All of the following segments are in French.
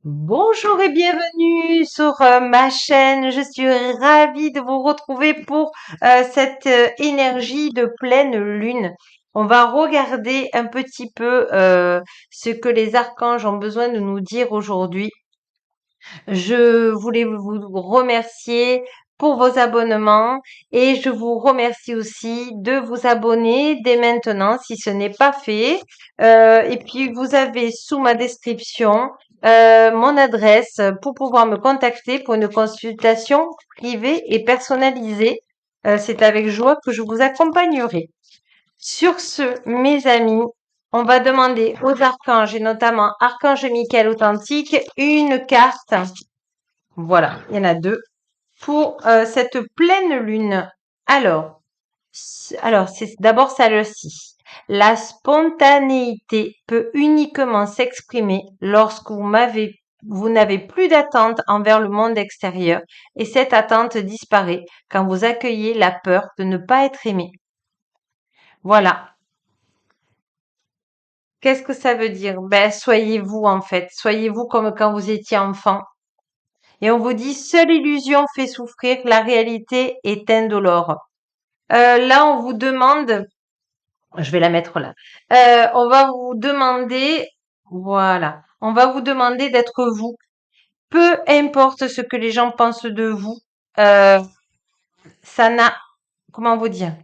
Bonjour et bienvenue sur ma chaîne. Je suis ravie de vous retrouver pour cette énergie de pleine lune. On va regarder un petit peu ce que les archanges ont besoin de nous dire aujourd'hui. Je voulais vous remercier pour vos abonnements et je vous remercie aussi de vous abonner dès maintenant si ce n'est pas fait. Et puis vous avez sous ma description mon adresse pour pouvoir me contacter pour une consultation privée et personnalisée. C'est avec joie que je vous accompagnerai. Sur ce, mes amis, on va demander aux archanges et notamment Archange Michael authentique une carte. Voilà, il y en a deux pour cette pleine lune. Alors, c'est d'abord celle-ci. La spontanéité peut uniquement s'exprimer lorsque vous n'avez plus d'attente envers le monde extérieur et cette attente disparaît quand vous accueillez la peur de ne pas être aimé. Voilà. Qu'est-ce que ça veut dire? Ben, soyez vous en fait. Soyez vous comme quand vous étiez enfant. Et on vous dit, seule illusion fait souffrir, la réalité est indolore. Là, on vous demande, je vais la mettre là. On va vous demander, voilà, on va vous demander d'être vous. Peu importe ce que les gens pensent de vous, euh, ça n'a, comment vous dire?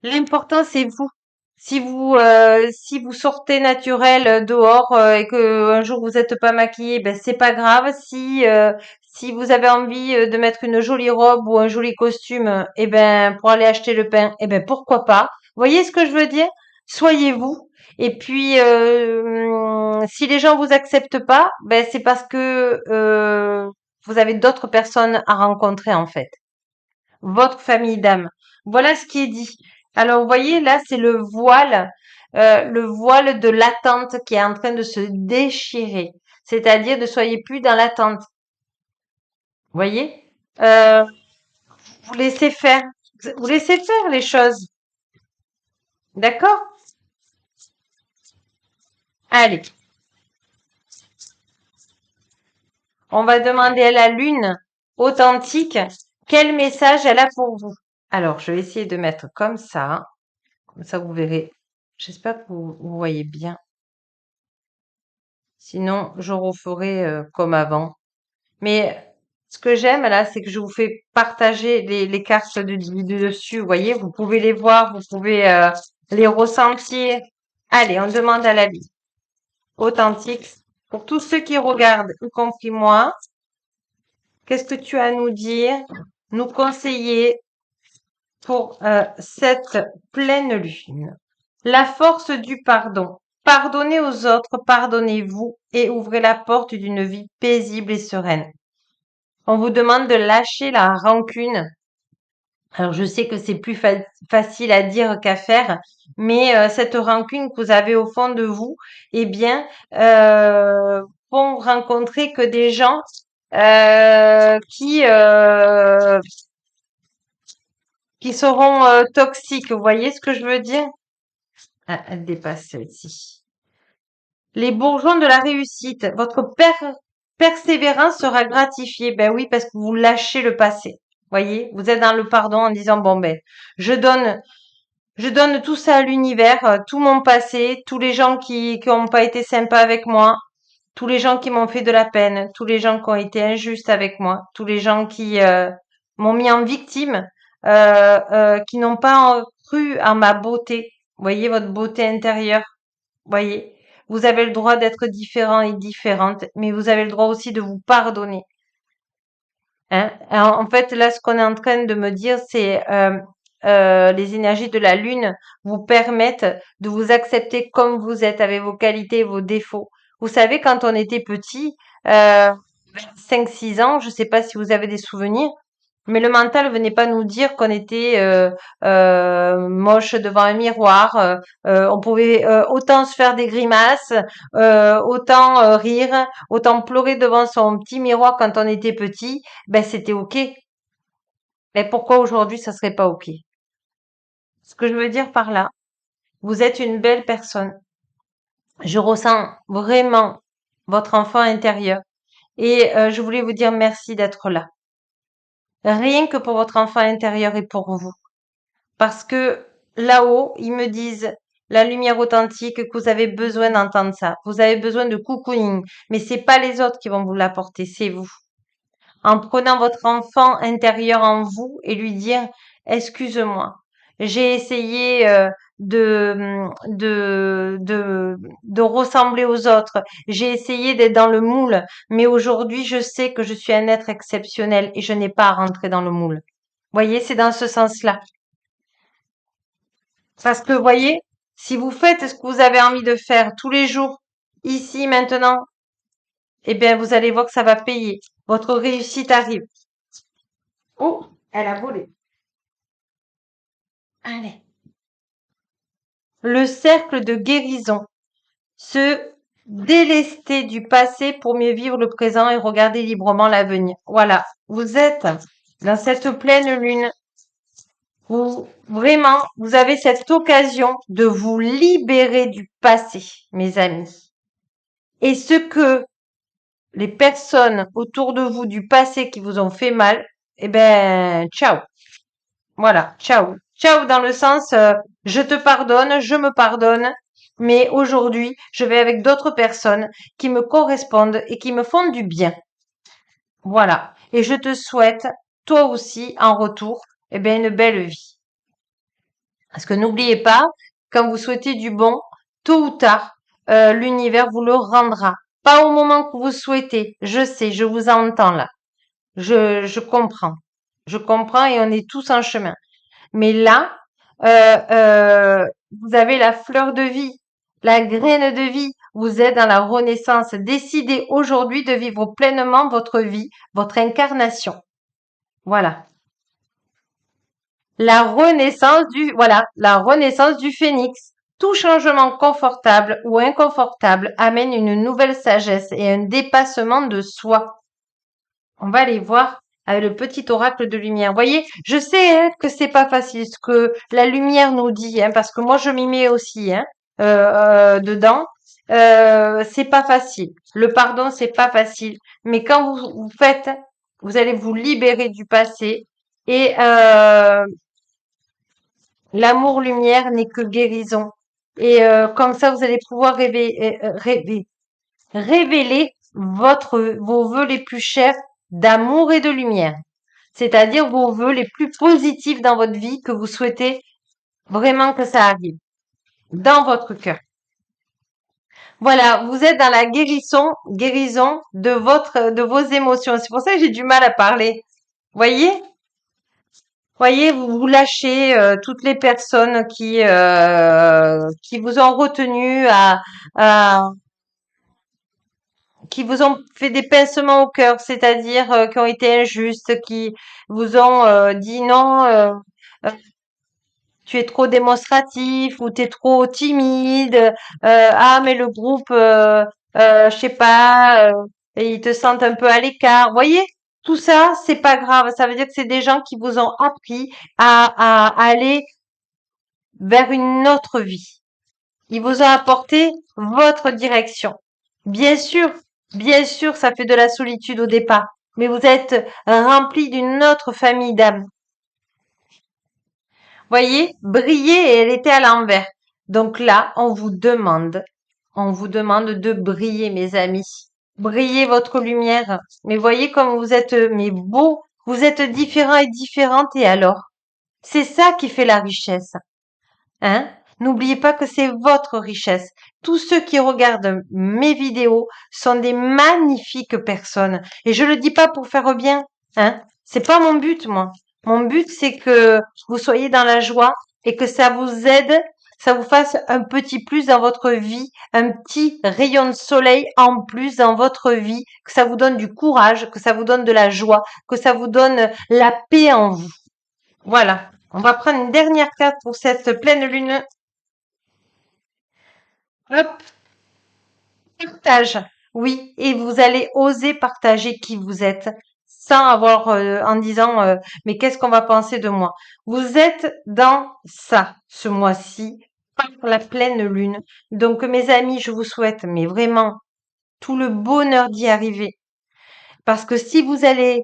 L'important, c'est vous. Si vous sortez naturel dehors et que un jour vous n'êtes pas maquillé, ben c'est pas grave. Si vous avez envie de mettre une jolie robe ou un joli costume, eh ben pour aller acheter le pain, eh ben pourquoi pas. Vous voyez ce que je veux dire? Soyez vous. Et puis si les gens vous acceptent pas, ben c'est parce que vous avez d'autres personnes à rencontrer en fait, votre famille d'âme. Voilà ce qui est dit. Alors, vous voyez, là, c'est le voile de l'attente qui est en train de se déchirer. C'est-à-dire ne soyez plus dans l'attente. Vous voyez? Euh, vous laissez faire. Vous laissez faire les choses. D'accord? Allez, on va demander à la lune authentique quel message elle a pour vous. Alors, je vais essayer de mettre comme ça. Comme ça, vous verrez. J'espère que vous voyez bien. Sinon, je referai comme avant. Mais ce que j'aime là, c'est que je vous fais partager les cartes du dessus. Vous voyez, vous pouvez les voir, vous pouvez les ressentir. Allez, on demande à la vie authentique. Pour tous ceux qui regardent, y compris moi, qu'est-ce que tu as à nous dire, nous conseiller pour cette pleine lune? La force du pardon. Pardonnez aux autres, pardonnez-vous et ouvrez la porte d'une vie paisible et sereine. On vous demande de lâcher la rancune. Alors je sais que c'est plus facile à dire qu'à faire, mais cette rancune que vous avez au fond de vous, eh bien, vont rencontrer que des gens qui seront toxiques. Vous voyez ce que je veux dire? Ah, elle dépasse celle-ci. Les bourgeons de la réussite. Votre persévérance sera gratifiée. Ben oui, parce que vous lâchez le passé. Voyez, vous êtes dans le pardon en disant bon ben, je donne, je donne tout ça à l'univers, tout mon passé, tous les gens qui ont pas été sympas avec moi, tous les gens qui m'ont fait de la peine, tous les gens qui ont été injustes avec moi, tous les gens qui m'ont mis en victime, qui n'ont pas cru à ma beauté. Voyez votre beauté intérieure. Voyez, vous avez le droit d'être différent et différente, mais vous avez le droit aussi de vous pardonner. Hein. En fait, là, ce qu'on est en train de me dire, c'est les énergies de la lune vous permettent de vous accepter comme vous êtes, avec vos qualités et vos défauts. Vous savez, quand on était petit, euh, 5-6 ans, je ne sais pas si vous avez des souvenirs, mais le mental venait pas nous dire qu'on était moche devant un miroir. On pouvait autant se faire des grimaces, autant rire, autant pleurer devant son petit miroir quand on était petit. Ben c'était ok. Mais pourquoi aujourd'hui ça serait pas ok? Ce que je veux dire par là, vous êtes une belle personne. Je ressens vraiment votre enfant intérieur et je voulais vous dire merci d'être là. Rien que pour votre enfant intérieur et pour vous. Parce que là-haut, ils me disent la lumière authentique, que vous avez besoin d'entendre ça. Vous avez besoin de cocooning. Mais c'est pas les autres qui vont vous l'apporter, c'est vous. En prenant votre enfant intérieur en vous et lui dire, excuse-moi, j'ai essayé de ressembler aux autres. J'ai essayé d'être dans le moule, mais aujourd'hui, je sais que je suis un être exceptionnel et je n'ai pas à rentrer dans le moule. Voyez, c'est dans ce sens-là. Parce que, voyez, si vous faites ce que vous avez envie de faire tous les jours, ici, maintenant, eh bien, vous allez voir que ça va payer. Votre réussite arrive. Oh, elle a volé. Allez. Le cercle de guérison. Se délester du passé pour mieux vivre le présent et regarder librement l'avenir. Voilà. Vous êtes dans cette pleine lune. Vous, vraiment, vous avez cette occasion de vous libérer du passé, mes amis. Et ce que les personnes autour de vous du passé qui vous ont fait mal, eh ben, ciao. Voilà, ciao. Ciao dans le sens, je te pardonne, je me pardonne, mais aujourd'hui, je vais avec d'autres personnes qui me correspondent et qui me font du bien. Voilà. Et je te souhaite, toi aussi, en retour, eh bien, une belle vie. Parce que n'oubliez pas, quand vous souhaitez du bon, tôt ou tard, l'univers vous le rendra. Pas au moment que vous souhaitez. Je sais, je vous entends là. Je comprends. Je comprends et on est tous en chemin. Mais là, vous avez la fleur de vie, la graine de vie. Vous êtes dans la renaissance. Décidez aujourd'hui de vivre pleinement votre vie, votre incarnation. Voilà. La renaissance du phénix. Tout changement confortable ou inconfortable amène une nouvelle sagesse et un dépassement de soi. On va aller voir avec le petit oracle de lumière. Vous voyez, je sais hein, que c'est pas facile ce que la lumière nous dit, hein, parce que moi je m'y mets aussi hein, dedans. C'est pas facile. Le pardon, c'est pas facile. Mais quand vous faites, vous allez vous libérer du passé et l'amour-lumière n'est que guérison. Et comme ça, vous allez pouvoir révéler vos vœux les plus chers d'amour et de lumière. C'est-à-dire vos vœux les plus positifs dans votre vie que vous souhaitez vraiment que ça arrive dans votre cœur. Voilà, vous êtes dans la guérison de vos émotions. C'est pour ça que j'ai du mal à parler. Voyez? Voyez, vous lâchez toutes les personnes qui vous ont retenu à qui vous ont fait des pincements au cœur, c'est-à-dire qui ont été injustes, qui vous ont dit non, euh, tu es trop démonstratif ou tu es trop timide, ah mais le groupe, je sais pas, et ils te sentent un peu à l'écart. Vous voyez, tout ça, c'est pas grave. Ça veut dire que c'est des gens qui vous ont appris à aller vers une autre vie. Ils vous ont apporté votre direction. Bien sûr, ça fait de la solitude au départ, mais vous êtes rempli d'une autre famille d'âmes. Voyez, briller et elle était à l'envers. Donc là, on vous demande de briller, mes amis. Brillez votre lumière. Mais voyez comme vous êtes, mais beau. Vous êtes différents et différentes et alors? C'est ça qui fait la richesse. Hein? N'oubliez pas que c'est votre richesse. Tous ceux qui regardent mes vidéos sont des magnifiques personnes. Et je le dis pas pour faire bien, hein? C'est pas mon but, moi. Mon but, c'est que vous soyez dans la joie et que ça vous aide, ça vous fasse un petit plus dans votre vie, un petit rayon de soleil en plus dans votre vie, que ça vous donne du courage, que ça vous donne de la joie, que ça vous donne la paix en vous. Voilà. On va prendre une dernière carte pour cette pleine lune. Hop, partage. Oui, et vous allez oser partager qui vous êtes sans avoir en disant mais qu'est-ce qu'on va penser de moi? Vous êtes dans ça ce mois-ci. par la pleine lune. Donc, mes amis, je vous souhaite, mais vraiment, tout le bonheur d'y arriver. Parce que si vous allez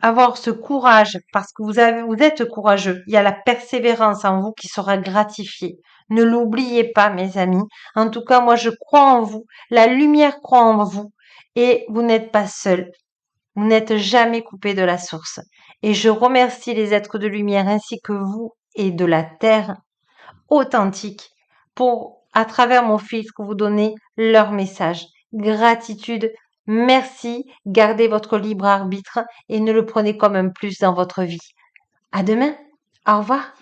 avoir ce courage, parce que vous êtes courageux, il y a la persévérance en vous qui sera gratifiée. Ne l'oubliez pas, mes amis. En tout cas, moi, je crois en vous. La lumière croit en vous. Et vous n'êtes pas seul. Vous n'êtes jamais coupé de la source. Et je remercie les êtres de lumière ainsi que vous et de la terre authentique pour, à travers mon fils, que vous donnez leur message. Gratitude, merci, gardez votre libre arbitre et ne le prenez comme un plus dans votre vie. À demain. Au revoir.